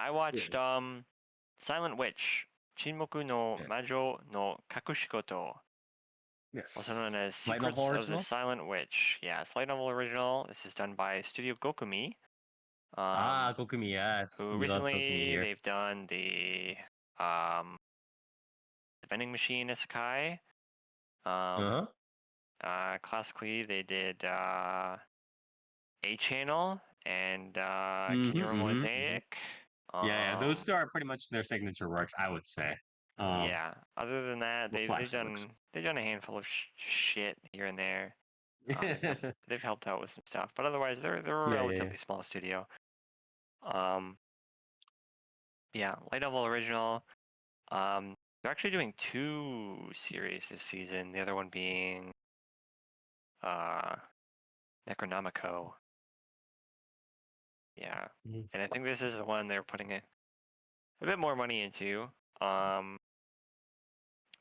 I watched Silent Witch, Chinmoku no Yeah. Majo no Kakushigoto, Yes. also known as Light novel Secrets of the original? Silent Witch. Yeah, it's light novel original. This is done by Studio Gokumi. Kokumi, yes. Who We love Kokumi recently here. they've done um the Vending Machine Isekai. Uh-huh. Classically they did A Channel and Kinura Mm-hmm. Mosaic. Yeah, those two are pretty much their signature works, I would say. Yeah. Other than that, The flagship works. they've done a handful of shit here and there. They've helped out with some stuff, but otherwise they're a Yeah. relatively small studio. Yeah, light novel original. They're actually doing 2 series this season. The other one being uh Necronomico. Yeah, Mhm. and I think this is the one they're putting a bit more money into.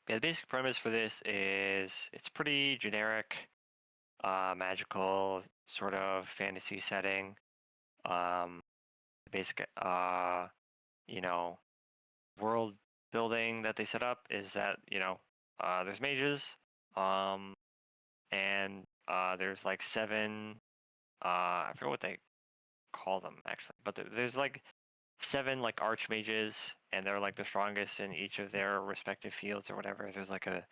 Yeah, the basic premise for this is it's pretty generic, magical sort of fantasy setting. Um, basic, you know, world building that they set up is that there's mages, um, and there's like 7. I forget what they call them actually, but there's like 7 like archmages, and they're like the strongest in each of their respective fields or whatever. There's like a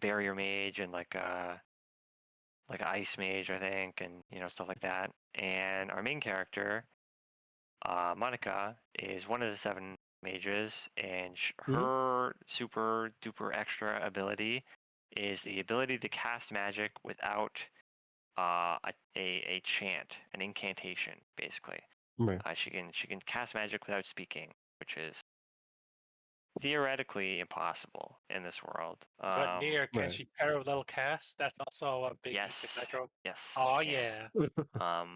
barrier mage and like an ice mage, I think, and stuff like that. And our main character, Monica, is one of the 7 mages, and her super duper extra ability is the ability to cast magic without a chant, an incantation, basically. Right. She can cast magic without speaking, which is theoretically impossible in this world. But Nier, can Right. she parallel cast? That's also a big Yes, metro. yes. Oh she can. yeah.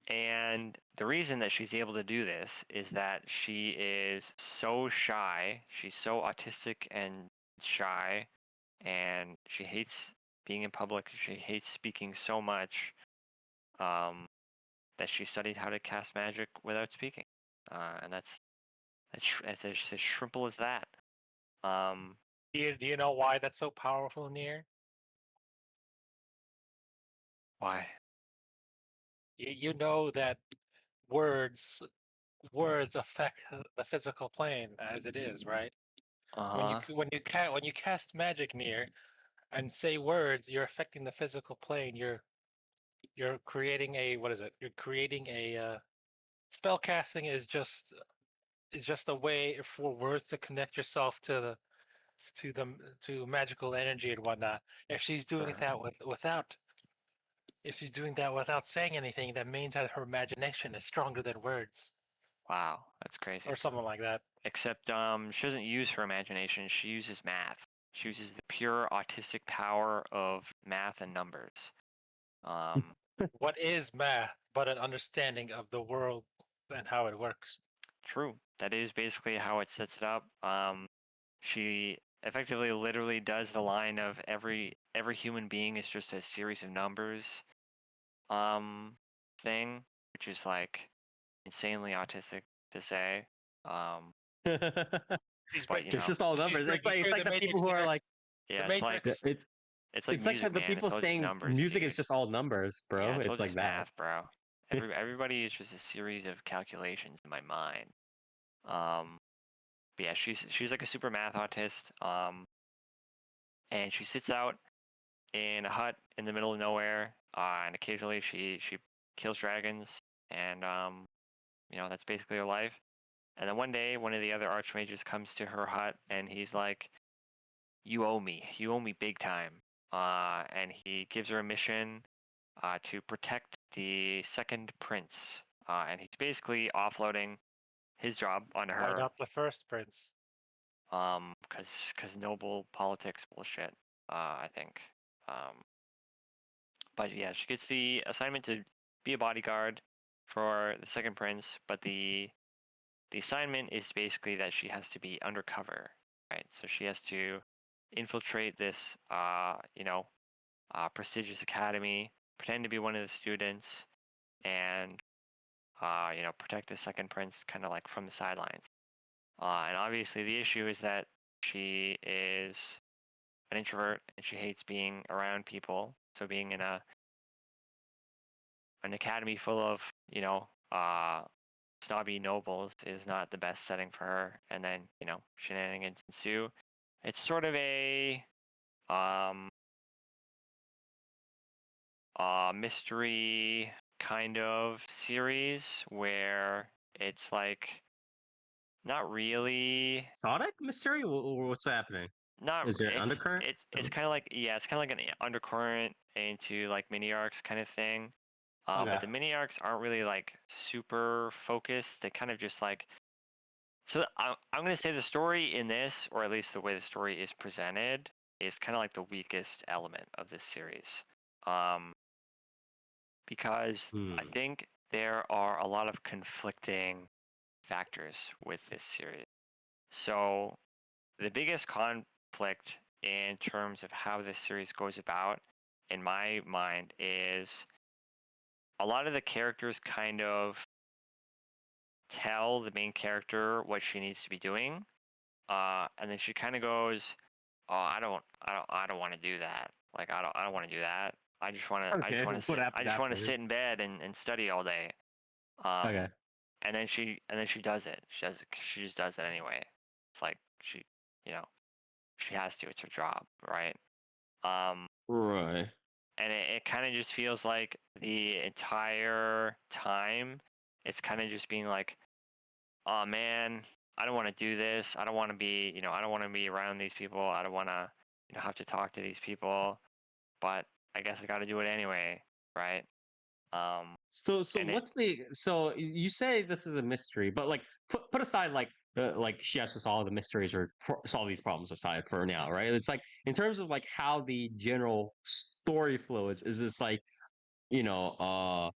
And the reason that she's able to do this is that she is so shy. She's so autistic and shy, and she hates being in public. She hates speaking so much that she studied how to cast magic without speaking. And that's as simple as that. Do you know why that's so powerful, Nier? Why? You know that words words affect the physical plane as it is, right? Uh-huh. When you cast magic Nier and say words, you're affecting the physical plane. You're creating a what is it? You're creating a spell casting is just a way for words to connect yourself to the to magical energy and whatnot. If she's doing Sure. that without if she's doing that without saying anything, that means that her imagination is stronger than words Wow, that's crazy. or something like that. Except she doesn't use her imagination. She uses math. She uses the pure autistic power of math and numbers. What is math but an understanding of the world and how it works? True. That is basically how it sets it up. She effectively literally does the line of every human being is just a series of numbers thing, which is like insanely autistic to say. He's But It's just all numbers. It's like the people who are like, the yeah, Matrix. it's like it's like music, the man. people It's all just saying numbers, music dude. is just all numbers, bro. Yeah, it's all It's like just that. math, bro. Everybody is just a series of calculations in my mind. But yeah, she's like a super math autist. And she sits out in a hut in the middle of nowhere. And occasionally she kills dragons, and that's basically her life. And then one day, one of the other archmages comes to her hut, and he's like, "You owe me. You owe me big time." And he gives her a mission to protect the second prince. And he's basically offloading his job onto Why her, not the first prince? because noble politics bullshit. I think. Um, but yeah, she gets the assignment to be a bodyguard for the second prince, but the assignment is basically that she has to be undercover, right? So she has to infiltrate this, prestigious academy, pretend to be one of the students, and protect the second prince kind of like from the sidelines. And obviously the issue is that she is an introvert and she hates being around people. So being in an academy full of, snobby nobles is not the best setting for her. And then, shenanigans ensue. It's sort of a um mystery kind of series where it's like not really Sonic mystery? What's happening? not Is there an it's undercurrent? it's it's kind of like, yeah, it's kind of like an undercurrent into like mini arcs kind of thing. But Okay. the mini arcs aren't really like super focused. They kind of just like, so I'm gonna say the story in this, or at least the way the story is presented, is kind of like the weakest element of this series. Um, because I Hmm. think there are a lot of conflicting factors with this series. So the biggest conflict in terms of how this series goes about, in my mind, is a lot of the characters kind of tell the main character what she needs to be doing, and then she kind of goes, "Oh, I don't want to do that. Like, I don't want to do that. I just Okay. want to What sit, I happens just want to after? sit in bed and study all day." Um, Okay. and then she does it. She just does it anyway. It's like you know, she has to. It's her job, right? Um, Right. and it kind of just feels like the entire time, it's kind of just being like, oh man, I don't want to do this. I don't want to be, I don't want to be around these people. I don't want to, have to talk to these people. But I guess I got to do it anyway, right? So And it, what's the so you say this is a mystery, but like put aside like the like she has to solve the mysteries or solve these problems aside for now, right? It's like in terms of like how the general story flows, is this like you know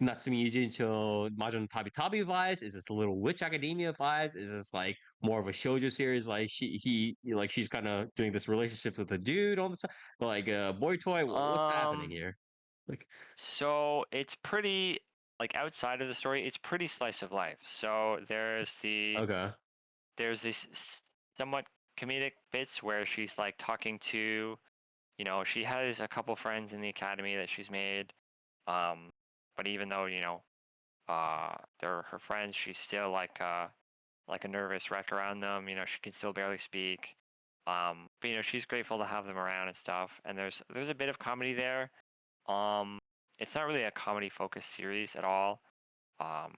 Natsumi Yujincho Majo no Tabi Tabi vibes? Is this a Little Witch Academia vibes? Is this like more of a shoujo series? Like like she's kind of doing this relationship with a dude on the side, like a boy toy. What's happening um, here? Like so it's pretty, like outside of the story, it's pretty slice of life. So okay, there's this somewhat comedic bits where she's like talking to, she has a couple friends in the academy that she's made. Um, but even though, they're her friends, she's still like a nervous wreck around them. She can still barely speak. But she's grateful to have them around and stuff. And there's a bit of comedy there. Um, it's not really a comedy focused series at all. Um,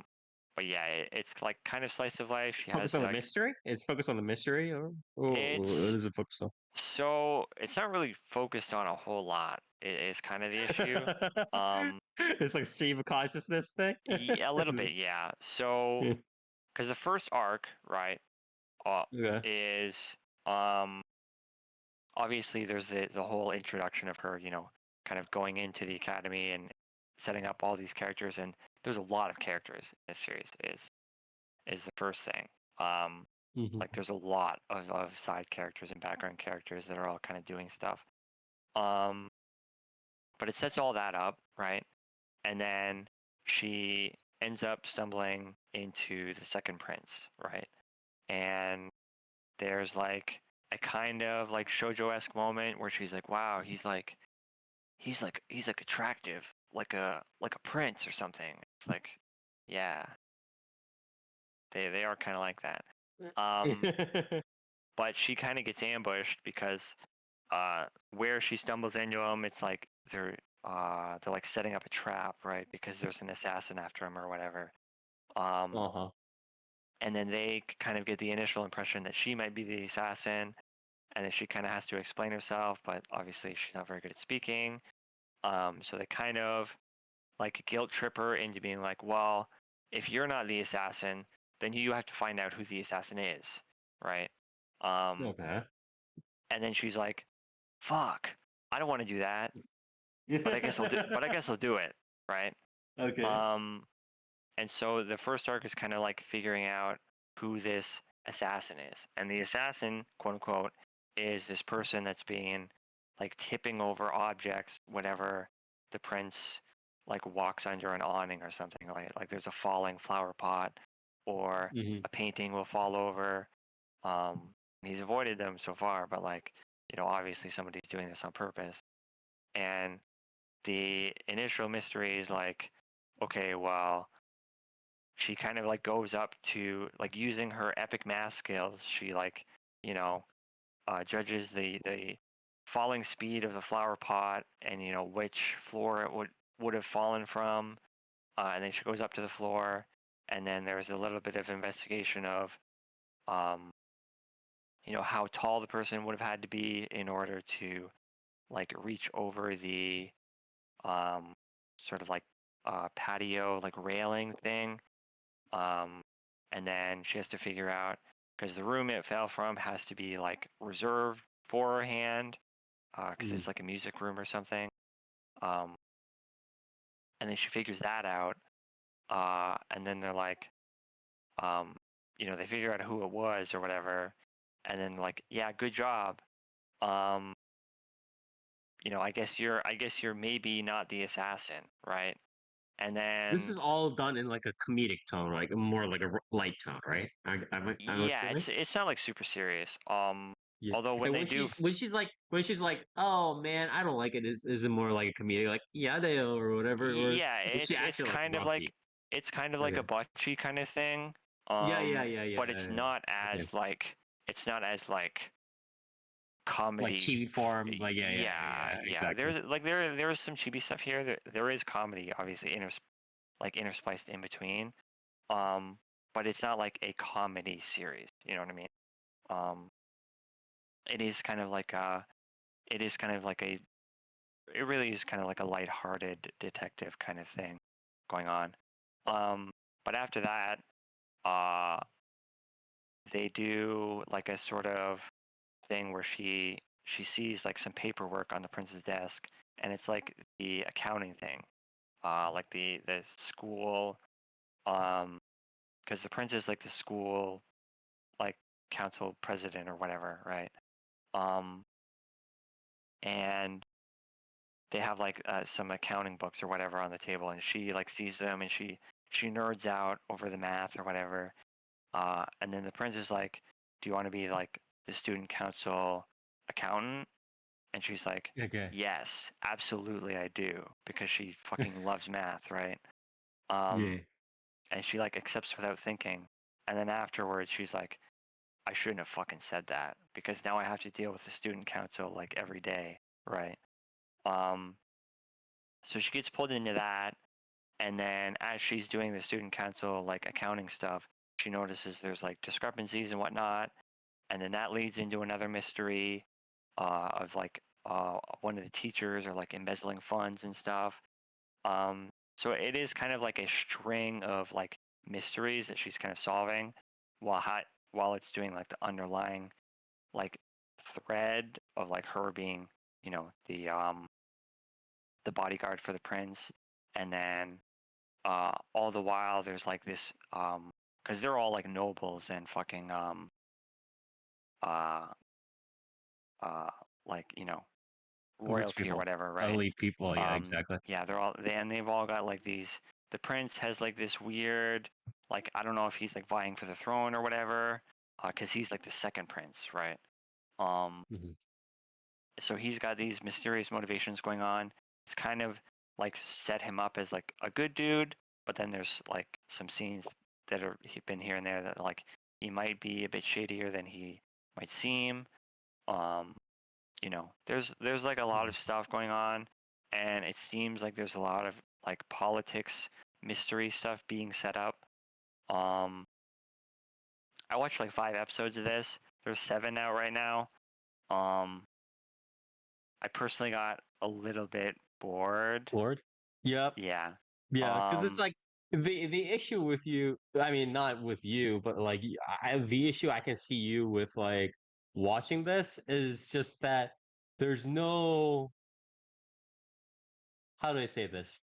but yeah, it's like kind of slice of life. She focus has on the like mystery. It's focused on the mystery, or what it's is it focused on? so it's not really focused on a whole lot. Is kind of the issue. Um, It's like stream of consciousness thing. a little bit, yeah. So because the first arc, right, uh, Okay. is obviously there's the whole introduction of her, kind of going into the academy and setting up all these characters, and there's a lot of characters in this series. Is the first thing. Um, Mhm. like there's a lot of side characters and background characters that are all kind of doing stuff. Um, but it sets all that up, right? And then she ends up stumbling into the second prince, right? And there's like a kind of like shoujo-esque moment where she's like, wow, he's like attractive, like a prince or something. It's like, yeah, they are kind of like that. Um, but she kind of gets ambushed because where she stumbles into them, it's like they're like setting up a trap, right? Because there's an assassin after him or whatever. Um, Uh-huh. and then they kind of get the initial impression that she might be the assassin, and then she kind of has to explain herself, but obviously she's not very good at speaking. So they kind of like guilt trip her into being like, well, if you're not the assassin, then you have to find out who the assassin is, right? Um, Okay. and then she's like, fuck, I don't want to do that, but I guess I'll do, but I guess I'll do it, right? Okay. Um, and so the first arc is kind of like figuring out who this assassin is. And the assassin, quote unquote, is this person that's being like tipping over objects whenever the prince like walks under an awning or something, like there's a falling flower pot or Hmm. a painting will fall over. He's avoided them so far, but like, obviously somebody's doing this on purpose. And the initial mystery is like, okay, well, she kind of like goes up to like using her epic math skills. She like, you know, judges the falling speed of the flower pot and which floor it would have fallen from. And then she goes up to the floor, and then there's a little bit of investigation of, um, how tall the person would have had to be in order to like reach over the um, sort of like patio like railing thing. Um, and then she has to figure out because the room it fell from has to be like reserved for her hand because it's like a music room or something. Um, and then she figures that out. And then they're like, um, they figure out who it was or whatever. And then like, yeah, good job. Um, I guess you're maybe not the assassin, right? And This then is all done in like a comedic tone, like more like a light tone, right? I'm yeah, assuming. it's not like super serious. Yeah. Although when And they when do, she's like, oh man, I don't like it. Is it more like a comedic, like yeah, they or whatever, or yeah, is she it's actually like kind of grumpy? like a Okay. butchy kind of thing. Yeah, yeah, yeah, yeah, But yeah, yeah. Okay. it's not as like Like comedy. chibi form, like yeah, yeah, Yeah, yeah, yeah. exactly. There's some chibi stuff here. There is comedy, obviously, interspiced in between. Um, but it's not like a comedy series. You know what I mean? Um, it is kind of like a. It is kind of like a. It really is kind of like a lighthearted detective kind of thing going on. Um, but after that, uh, they do like a sort of thing where she sees like some paperwork on the prince's desk, and it's like the accounting thing, like the school, because the prince is like the school like council president or whatever, right? Um, and they have like some accounting books or whatever on the table, and she like sees them, and she nerds out over the math or whatever. And then the prince is like, "Do you want to be like the student council accountant?" And she's like, Okay. "Yes, absolutely, I do," because she fucking loves math, right? Yeah. Um, and she like accepts without thinking. And then afterwards, she's like, "I shouldn't have fucking said that because now I have to deal with the student council like every day, right?" Um, so she gets pulled into that, and then as she's doing the student council like accounting stuff, she notices there's like discrepancies and whatnot, and then that leads into another mystery of like one of the teachers are like embezzling funds and stuff. So it is kind of like a string of like mysteries that she's kind of solving while it's doing like the underlying like thread of like her being the bodyguard for the prince, and then all the while there's like this because they're all like nobles and fucking uh uh like Rich royalty or people, whatever, right? elite people. Yeah, exactly. Yeah, they've all got like these. The prince has like this weird, like I don't know if he's like vying for the throne or whatever, because he's like the second prince, right? Um, Hmm. so he's got these mysterious motivations going on. It's kind of like set him up as like a good dude, but then there's like some scenes that are been here and there that like he might be a bit shadier than he might seem. Um, there's like a lot of stuff going on, and it seems like there's a lot of like politics mystery stuff being set up. um I watched like 5 episodes of this. There's 7 out right now. um I personally got a little bit bored. Bored. Yep. Yeah. Yeah, because it's um like the issue with you. I mean, not with you, but like the issue I can see you with like watching this is just that there's no, how do I say this?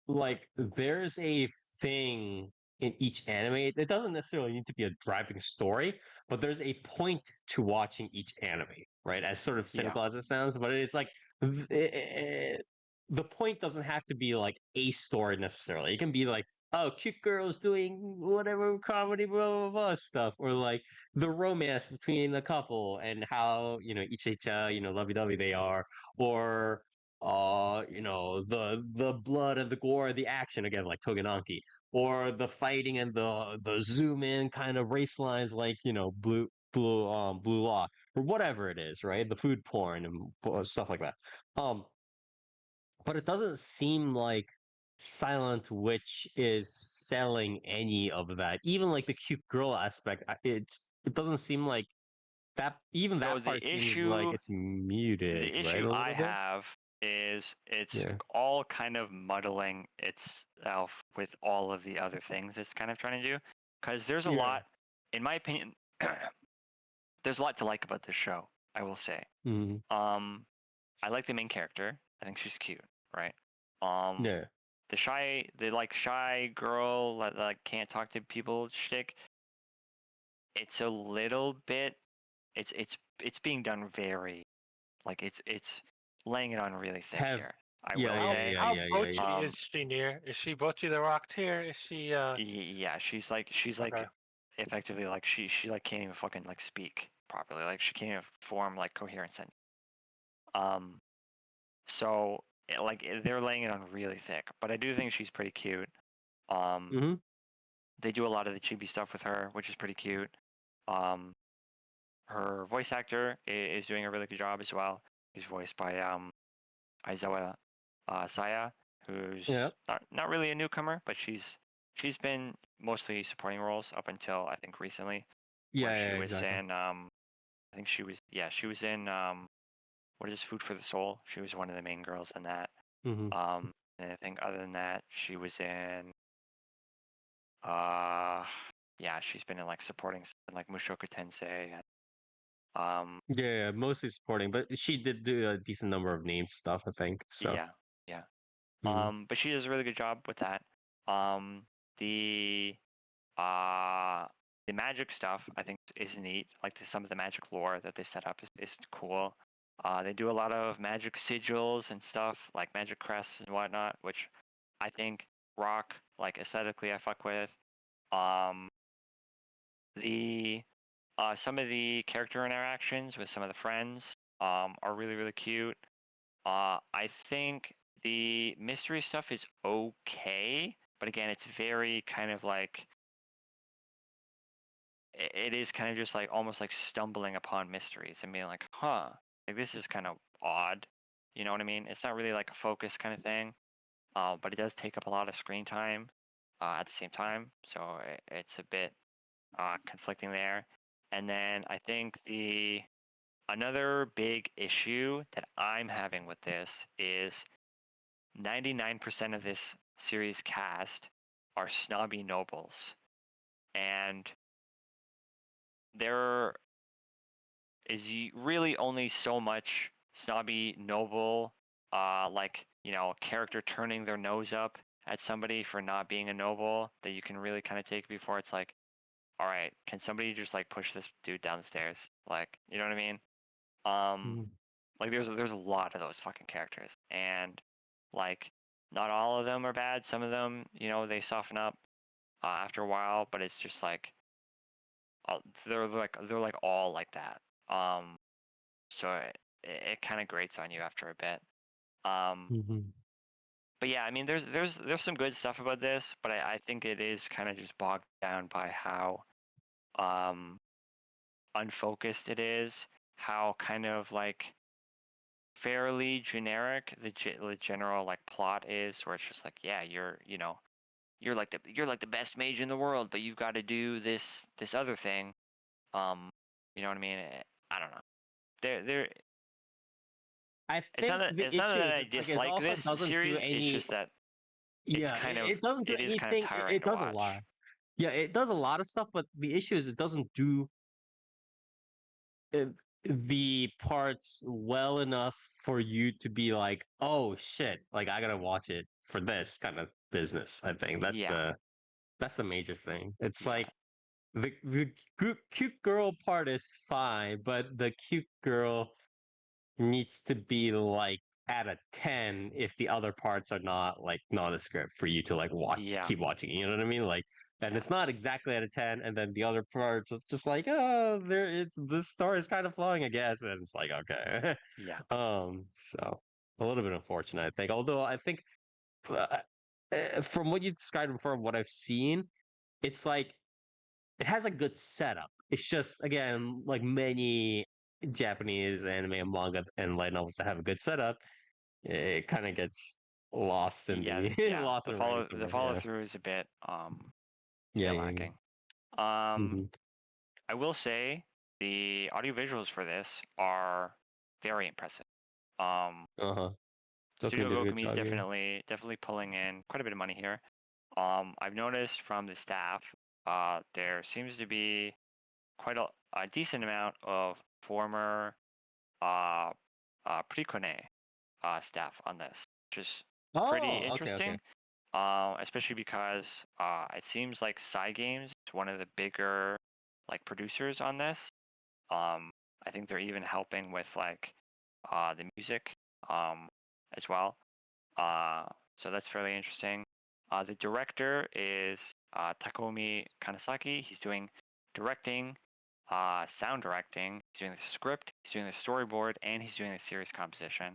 Like there's a thing in each anime. It doesn't necessarily need to be a driving story, but there's a point to watching each anime, right? As sort of yeah. cynical as it sounds, but it's like the point doesn't have to be like a story necessarily. It can be like, oh, cute girls doing whatever comedy, blah blah blah stuff, or like the romance between the couple and how ichicha, lovey dovey they are, or the blood and the gore, the action again, like Togenanki, or the fighting and the zoom in kind of race lines, like blue law, or whatever it is, right? The food porn and stuff like that. Um, but it doesn't seem like Silent Witch is selling any of that. Even like the cute girl aspect, it doesn't seem like that. Even So that part seems like it's muted, the right? issue A I little bit. have is it's Yeah. all kind of muddling itself with all of the other things it's kind of trying to do. Because there's a Yeah. lot, in my opinion, there's a lot to like about this show. I will say. Mm, Um, I like the main character. I think she's cute, right? Um, yeah. the like shy girl that like can't talk to people shtick. It's a little bit. It's being done very like it's laying it on really thick Have here. I yeah, will yeah, How say. yeah, how yeah, yeah, yeah. Bochi is she near? Is she Bochi the Rock tier? Is she Yeah, she's okay? like effectively like she like can't even fucking like speak properly. Like she can't even form like coherent sentence. Um, so they're laying it on really thick, but I do think she's pretty cute. Um, Mm-hmm. they do a lot of the chibi stuff with her, which is pretty cute. Um, her voice actor is doing a really good job as well. He's voiced by Aizawa Saya, Yeah. who's not really a newcomer, but she's been mostly supporting roles up until I think recently, Yeah, where she yeah, was exactly. in I think she was in what is Food for the Soul? She was one of the main girls in that. Mm-hmm. And I think other than that, she was in uh yeah, she's been in like supporting like Mushoku Tensei and Yeah, yeah, mostly supporting, but she did do a decent number of name stuff, I think. So. yeah, yeah. Mm, But she does a really good job with that. Um, the uh, the magic stuff I think is neat. Like some of the magic lore that they set up is cool. They do a lot of magic sigils and stuff, like magic crests and whatnot, which I think rock. Like aesthetically, I fuck with. Um, the some of the character interactions with some of the friends are really cute. I think the mystery stuff is okay, but again, it's very kind of like it is kind of just like almost like stumbling upon mysteries and being like, huh, like this is kind of odd. You know what I mean? It's not really like a focus kind of thing, but it does take up a lot of screen time at the same time, so it's a bit conflicting there. And then I think the another big issue that I'm having with this is 99% of this series cast are snobby nobles. And there is really only so much snobby noble, character turning their nose up at somebody for not being a noble that you can really kind of take before it's like, all right, can somebody just like push this dude down the stairs? Like, you know what I mean? Um, mm, like there's a lot of those fucking characters, and like not all of them are bad. Some of them, they soften up after a while, but it's just like they're like all like that. So it kind of grates on you after a bit. Um, mhm. but yeah, I mean, there's some good stuff about this, but I think it is kind of just bogged down by how um unfocused it is, how kind of like fairly generic the general like plot is, where it's just like, yeah, you're like the best mage in the world, but you've got to do this other thing. Um, you know what I mean? I don't know. There. I It's not think that the it's not issue that is I it's like it dislike also this doesn't do series. It's any. just that Yeah, it doesn't do it is kind of anything. tiring It to does a lot. watch. Yeah, it does a lot of stuff, but the issue is it doesn't do uh, the parts well enough for you to be like, oh shit, like I gotta watch it for this kind of business. I think Yeah, that's the major thing. It's yeah, like the cute girl part is fine, but the cute girl needs to be like at a 10 if the other parts are not like nondescript for you to like watch, Yeah, keep watching. You know what I mean? Like, and yeah, it's not exactly at a 10, and then the other parts are just like, oh, there, it's this story is kind of flowing, I guess, and it's like, okay, yeah, so a little bit unfortunate, I think. Although I think from what you've described and from what I've seen, it's like it has a good setup. It's just again like many Japanese anime and manga and light novels that have a good setup, it kind of gets lost in yeah, the yeah. lost in the ranks The somewhere. follow Yeah, through is a yeah, bit yeah, yeah. lacking. Um, Mm-hmm. I will say the audio visuals for this are very impressive. Um, Uh huh. Okay, Studio did a good Gokumi is job. Yeah. definitely pulling in quite a bit of money here. I've noticed from the staff, there seems to be quite a decent amount of former uh, pre-Kone staff on this, which is pretty Oh, okay, okay. interesting. Especially because it seems like Psy Games is one of the bigger like producers on this. I think they're even helping with like the music as well. Uh, so that's fairly interesting. The director is Takomi Kanasaki. He's doing directing, sound directing. He's doing the script. He's doing the storyboard, and he's doing the series composition.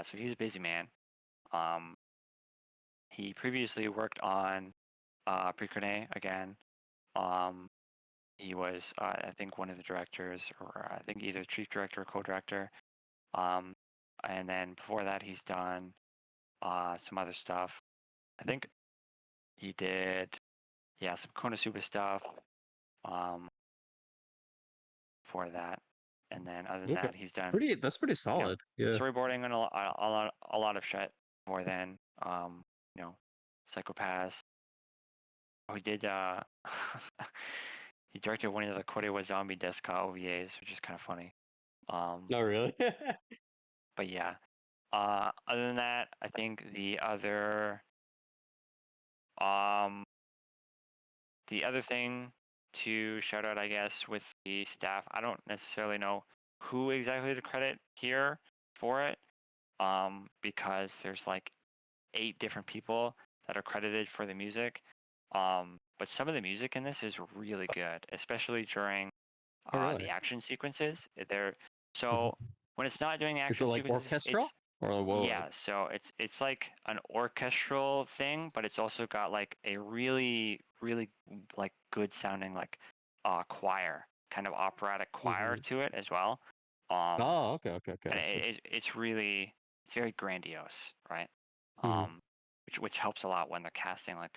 So he's a busy man. Um, he previously worked on Precone again. Um, he was, I think, one of the directors, or I think either chief director or co-director. Um, and then before that, he's done some other stuff. I think he did, yeah, some Konosuba stuff um, for that. And then other than Okay. that, he's done, Pretty. That's pretty you know, solid. Yeah. storyboarding and a lot of shit more than, you know, Psychopaths. Oh, he did, he directed one of the Korewa Zombie Deska OVAs, which is kind of funny. Oh, really? But yeah, other than that, I think um, the other thing to shout out, I guess, with the staff, I don't necessarily know who exactly to credit here for it, because there's like 8 different people that are credited for the music. But some of the music in this is really good, especially during Oh, the really? action sequences. They're Mhm. so when it's not doing Is it action like sequences, orchestral it's or what? yeah. So it's like an orchestral thing, but it's also got like a really like good sounding like choir, kind of operatic choir Mm-hmm. to it as well. Um, Oh, okay, okay, okay. and I see. it's really it's very grandiose, right? Mm-hmm. Which helps a lot when they're casting like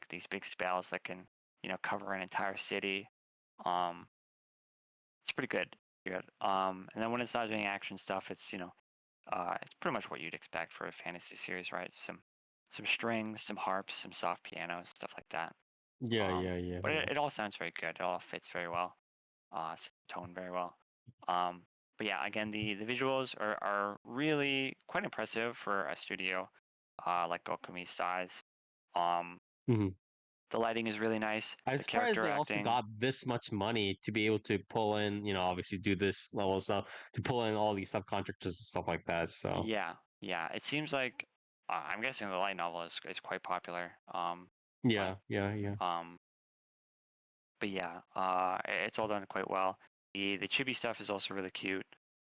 these big spells that can cover an entire city. Um, it's pretty good. Good. And then when it's not doing action stuff, it's pretty much what you'd expect for a fantasy series, right? Some strings, some harps, some soft pianos, stuff like that. Yeah, yeah, yeah, But yeah. it all sounds very good. It all fits very well. Tone very well. Um, but yeah, again, the visuals are really quite impressive for a studio like Gokumi's size. Um, Mm-hmm. the lighting is really nice. I'm The surprised character they also acting, got this much money to be able to pull in, obviously do this level of stuff, to pull in all these subcontractors and stuff like that. So yeah, yeah. It seems like I'm guessing the light novel is quite popular. But yeah, yeah, yeah. um, but yeah, it's all done quite well. The chibi stuff is also really cute.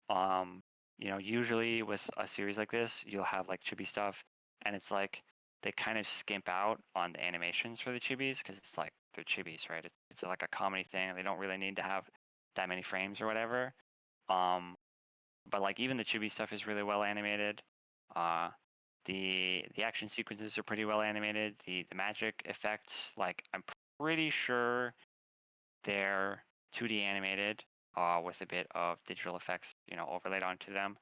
Um, usually with a series like this, you'll have like chibi stuff, and it's like they kind of skimp out on the animations for the chibis because it's like they're chibis, right? It's like a comedy thing, and they don't really need to have that many frames or whatever. Um, but like even the chibi stuff is really well animated. Uh, the action sequences are pretty well animated. The magic effects, like I'm pretty sure they're 2D animated with a bit of digital effects, overlaid onto them.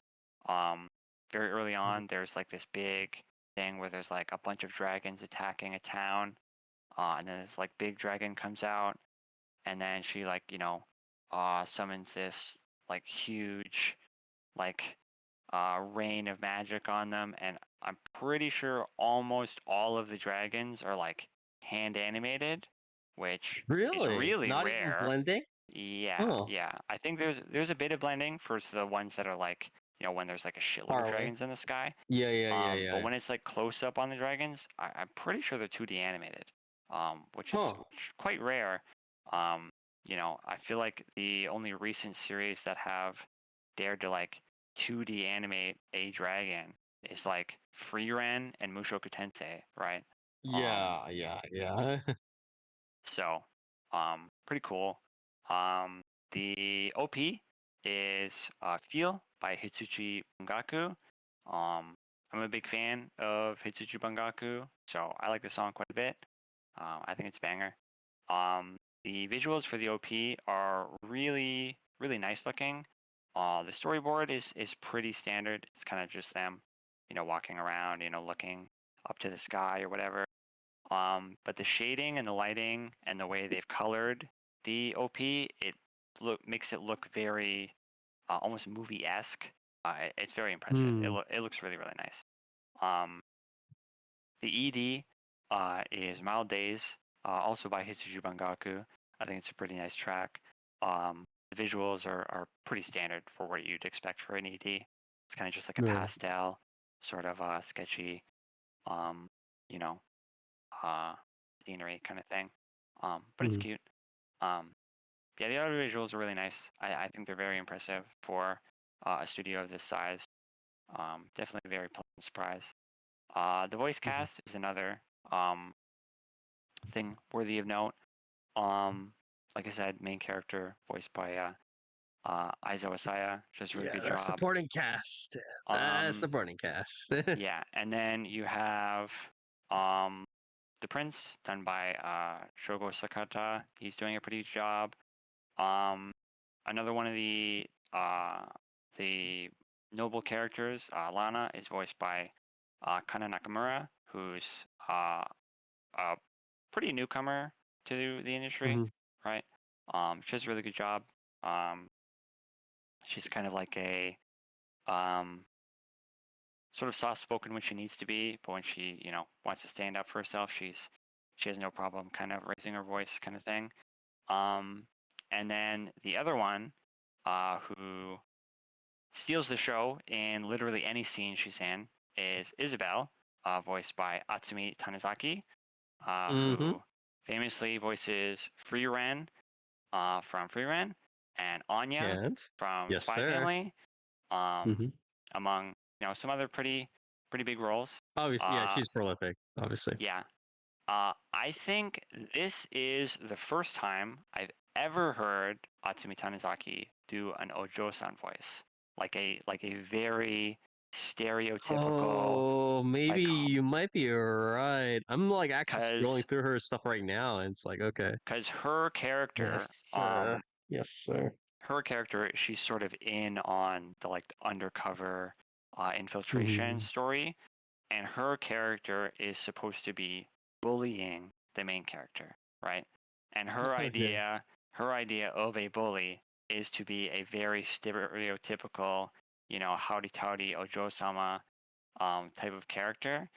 Um, Very early Mhm. on, there's like this big thing where there's like a bunch of dragons attacking a town, and then this like big dragon comes out, and then she like summons this like huge like rain of magic on them, and I'm pretty sure almost all of the dragons are like hand animated, which is Really? really Not even rare. blending? Yeah, Oh, yeah. I think there's a bit of blending for the ones that are like when there's like a shitload Far of away. dragons in the sky. Yeah, yeah, yeah, But yeah. when it's like close up on the dragons, I'm pretty sure they're 2D animated, which is Huh. quite rare. I feel like the only recent series that have dared to like 2D animate a dragon is like Frieren and Mushoku Tensei, right? Yeah, yeah, yeah. So, pretty cool. Um, the OP is Feel by Hitsuchi Bungaku. I'm a big fan of Hitsuchi Bungaku, so I like the song quite a bit. I think it's a banger. The visuals for the OP are really, really nice looking. The storyboard is pretty standard. It's kind of just them, walking around, looking up to the sky or whatever. But the shading and the lighting and the way they've colored the OP, it makes it look very almost movie esque. It's very impressive. Hmm. It looks really really nice. Um, the ED is Mild Days, also by Hitsuji Bangaku. I think it's a pretty nice track. The visuals are pretty standard for what you'd expect for an ED. It's kind of just like a Right. pastel, sort of sketchy, um, you know, uh, scenery kind of thing. But it's Mhm. cute. Um, yeah, the other visuals are really nice. I think they're very impressive for a studio of this size. Definitely a very pleasant surprise. The voice Mhm. cast is another um, thing worthy of note. Um, like I said, main character voiced by Aizawa Asaya, she does a really Yeah, good that's job. supporting cast. That's Um, supporting cast. yeah, and then you have um, the Prince, done by Shogo Sakata. He's doing a pretty good job. Um, Another one of the noble characters, Lana, is voiced by Kana Nakamura, who's a pretty newcomer to the industry, Mhm. right? She does a really good job. Um, she's kind of like a um, sort of soft spoken when she needs to be, but when she wants to stand up for herself, she has no problem kind of raising her voice, kind of thing. Um, and then the other one, who steals the show in literally any scene she's in, is Isabel, voiced by Atsumi Tanizaki, Mhm. who famously voices Free Ren from Free Ren and Anya And from yes, Spy sir. Family, um, Mhm. among some other pretty big roles. Obviously, yeah, Uh, she's prolific. Obviously. yeah, I think this is the first time I've ever heard Atsumi Tanizaki do an Ojo-san voice, like a very stereotypical, Oh, maybe like, you might be right. I'm like actually scrolling cause through her stuff right now, and it's like, okay, cause her yes, character, sir. Yes, sir. she's sort of in on the like the undercover infiltration Mhm. story, and her character is supposed to be bullying the main character, right? And Okay. her idea of a bully is to be a very stereotypical, howdy towdy Ojo sama type of character,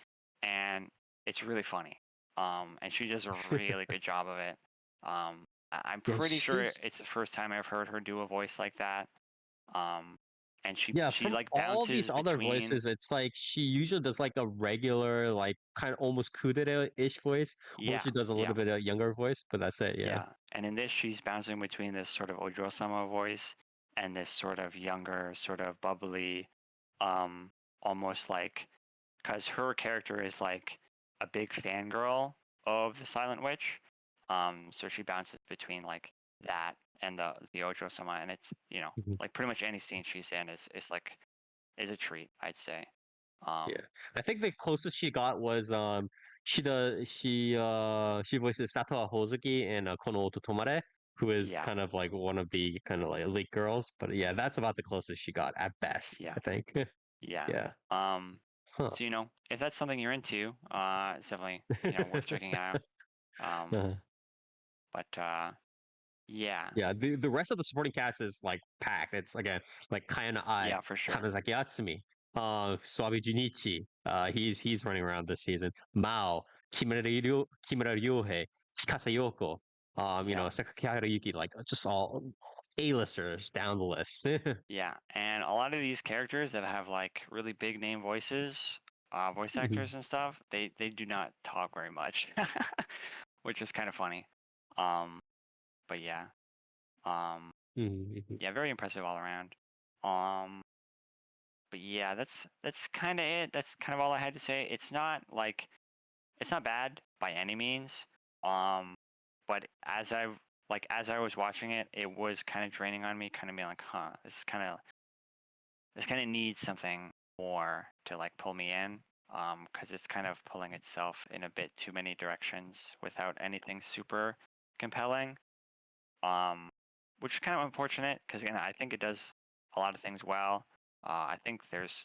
and it's really funny. And she does a really good job of it. I'm Yeah, pretty sure she's it's the first time I've heard her do a voice like that. Um, and yeah. she From like all bounces these other between. voices, it's like she usually does like a regular, like kind of almost kudere-ish voice, or Yeah, she does a yeah, little bit of younger voice, but that's it. Yeah. yeah. And in this, she's bouncing between this sort of Ojo-sama voice and this sort of younger, sort of bubbly, um, almost like, because her character is like a big fangirl of the Silent Witch. So she bounces between like that and the Ojo-sama, and it's Mhm. like pretty much any scene she's in is like is a treat, I'd say. Yeah, Um, I think the closest she got was she voices Satoa Hozuki in Kono Oto Tomare, who is yeah, kind of like one of the kind of like elite girls. But yeah, that's about the closest she got at best, yeah, I think. yeah. Yeah. Huh. So if that's something you're into, it's definitely worth checking out. Um, Uh, but yeah, yeah, the rest of the supporting cast is like packed. It's again like Kayana Ai, yeah, for sure. Kanazaki Atsumi, Swabi Junichi. He's running around this season. Mao, Kimura Ryohei, Hikasa Yoko. Yeah. Sakaki Haruyuki, like just all A-listers down the list. Yeah, and a lot of these characters that have like really big name voices, voice Mhm, actors and stuff, they do not talk very much, which is kind of funny. Um, but yeah, um, mhm, mhm. yeah, very impressive all around. Um, but yeah, that's kind of it. That's kind of all I had to say. It's not bad by any means. Um, but as I was watching it, it was kind of draining on me, kind of being like, huh, this kind of needs something more to like pull me in, because it's kind of pulling itself in a bit too many directions without anything super compelling, um, which is kind of unfortunate because again I think it does a lot of things well. I think there's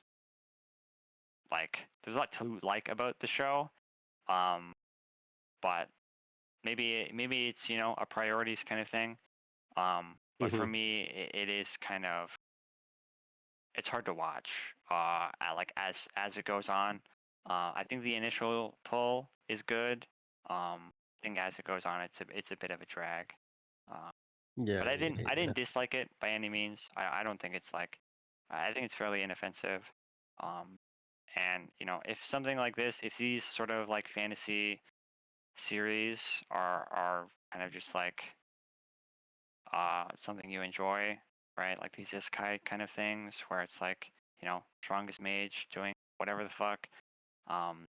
a lot to like about the show, um, but maybe it's a priorities kind of thing. But for Mhm. me, it is kind of it's hard to watch as it goes on. I think the initial pull is good. I think as it goes on, it's a bit of a drag. Uh, but Yeah, I yeah, didn't dislike it by any means. I don't think it's like I think it's fairly inoffensive. Um, and if something like this, if these sort of like fantasy series are kind of just like something you enjoy, right? Like these isekai kind of things where it's like, strongest mage doing whatever the fuck. Um,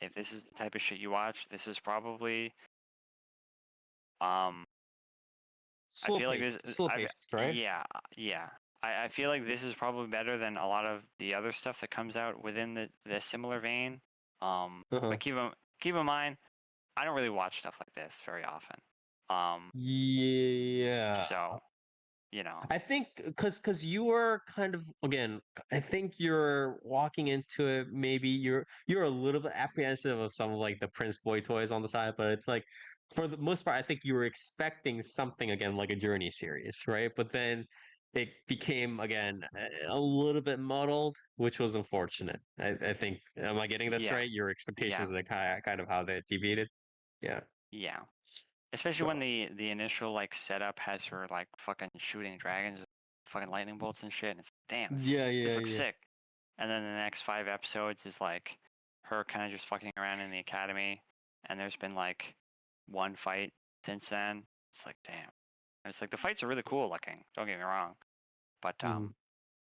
if this is the type of shit you watch, this is probably, um, I slow feel like this, paced, slow paced, right? yeah, yeah. I feel like this is probably better than a lot of the other stuff that comes out within the similar vein. Uh-huh. But keep in mind, I don't really watch stuff like this very often. Yeah. So, you know, I think because you were kind of again, I think you're walking into it. Maybe you're a little bit apprehensive of some of like the Prince Boy toys on the side, but it's like for the most part, I think you were expecting something again like a Journey series, right? But then it became again a little bit muddled, which was unfortunate. I think am I getting this yeah, right? Your yeah, expectations are kind of how they deviated. Yeah. yeah. Especially when So the initial like setup has her like fucking shooting dragons with fucking lightning bolts and shit. And it's damn, yeah, this yeah, looks yeah. sick. And then the next 5 episodes is like her kind of just fucking around in the academy. And there's been like one fight since then. It's like damn. And it's like the fights are really cool looking. Don't get me wrong, but Mhm.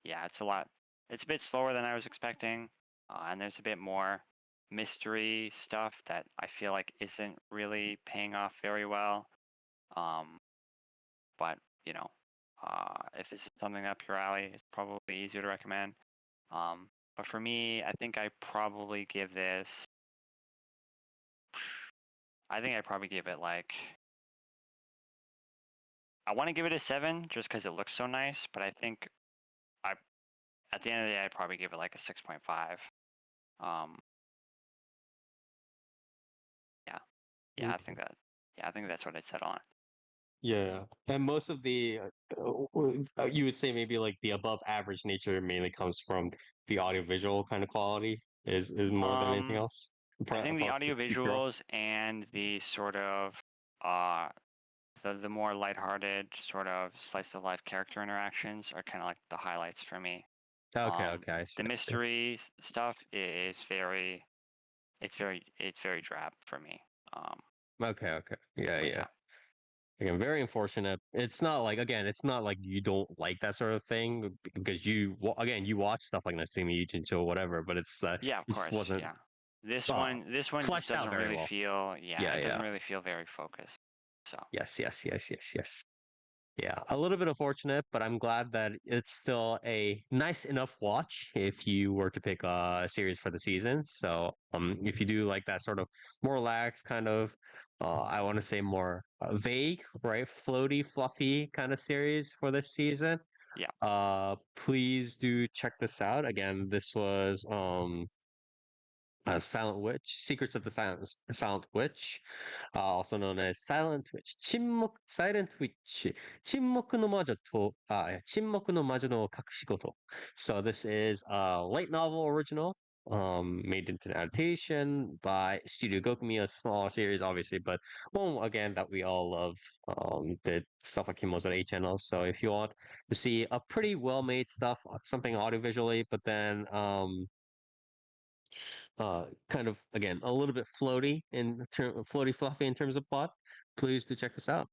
yeah, it's a lot. It's a bit slower than I was expecting, and there's a bit more mystery stuff that I feel like isn't really paying off very well. Um, but if this is something up your alley, it's probably easier to recommend. But for me, I think I probably give this. I think I probably give it like. I want to give it a 7 just because it looks so nice, but I think I at the end of the day I'd probably give it like a 6.5. Um, yeah, yeah, I think Okay. that. Yeah, I think that's what I'd set on. Yeah, and most of the you would say maybe like the above average nature mainly comes from the audiovisual kind of quality is more than anything Um, else. I think the Plus audio the girl. visuals and the sort of uh the more lighthearted sort of slice of life character interactions are kind of like the highlights for me. Okay, okay, I see. The mystery stuff is it's very drab for me. Um, Okay, okay, yeah, but yeah. yeah, Again, very unfortunate. It's not like again, it's not like you don't like that sort of thing because again you watch stuff like Nasimi Ichincho or whatever, but yeah, of it just course, wasn't yeah. uh This one just fleshed out doesn't very really well. feel, yeah, Yeah, it yeah. doesn't really feel very focused. So Yes, yes, yes, yes, yes. Yeah, a little bit unfortunate, but I'm glad that it's still a nice enough watch if you were to pick a series for the season. So, if you do like that sort of more relaxed kind of, I want to say more vague, right, floaty, fluffy kind of series for this season, yeah, please do check this out. Again, this was Silent Witch, Secrets of the Silent Witch, also known as Silent Witch, Silent Witch, 沈黙の魔女の隠し事. So this is a light novel original. made into an adaptation by Studio Gokumi, a small series, obviously, but one again that we all love. The stuff like Kimo's on 8 channel. So if you want to see a pretty well made stuff, something audiovisually, but then kind of again a little bit floaty floaty fluffy in terms of plot, please do check this out.